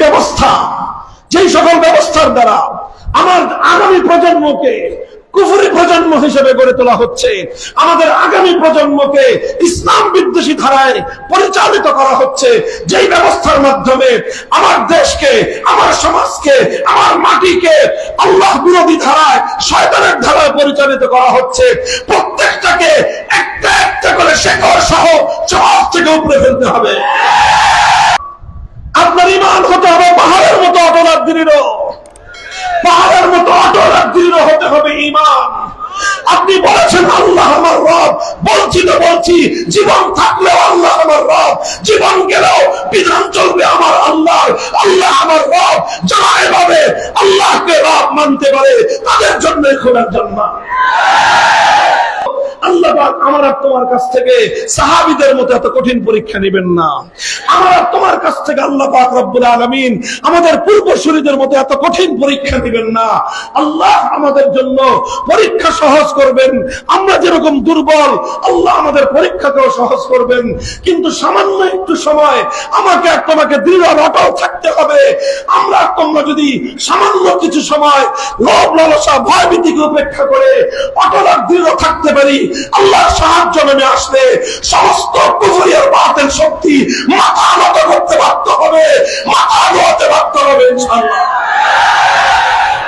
ব্যবস্থা, যেই সকল ব্যবস্থার দ্বারা আমার আগামী প্রজন্মকে কুফরি প্রজন্ম হিসেবে গড়ে তোলা হচ্ছে, আমাদের আগামী প্রজন্মকে ইসলাম বিদ্বেষী ধারায় পরিচালিত করা হচ্ছে, যেই ব্যবস্থার মাধ্যমে আমার দেশকে, আমার সমাজকে, আমার মাটিকে আল্লাহ বিরোধী ধারায়, শয়তানের ধারায় পরিচালিত করা হচ্ছে, প্রত্যেকটাকে একটা একটা করে শেকড় সহ জবাব থেকে উপরে ফেলতে হবে। আপনার ঈমান হতে হবে পাহাড়ের মতো অটল আর দৃঢ়, পাহাড়ের মতো অটল আর দৃঢ় হতে হবে ঈমান। আপনি বলেছেন আল্লাহ আমার রব, বলছি তো বলছি, জীবন থাকলেও আল্লাহ আমার রব, জীবন গেলেও বিধান চলবে আমার আল্লাহ, আল্লাহ আমার রব। যারা এভাবে আল্লাহকে রব মানতে পারে তাদের জন্য খোদার জান্নাত। আল্লাহ পাক আমার আর তোমার কাছ থেকে সাহাবীদের মতো এত কঠিন পরীক্ষা নেবেন না। আমার আর তোমার কাছ থেকে আল্লাহ পাক রব্বুল আলামিন আমাদের পূর্বসূরীদের মতো এত কঠিন পরীক্ষা নেবেন না। আল্লাহ আমাদের জন্য পরীক্ষা সহজ করবেন। আমরা যেরকম দুর্বল, আল্লাহ আমাদের পরীক্ষাকেও সহজ করবেন। কিন্তু সামান্য একটু সময় আমাকে আর তোমাকে দৃঢ় অটল থাকতে হবে। আমরা তোমরা যদি সামান্য কিছু সময় লোভ লালসা ভয় ভীতিকে উপেক্ষা করে অটল আর দৃঢ় থাকতে পারি, আল্লাহর সাহায্য নেমে আসলে সমস্ত কুফরি আর বাতিল শক্তি মাথা নত করতে বাধ্য হবে, মাথা নোয়াতে বাধ্য হবে ইনশাআল্লাহ।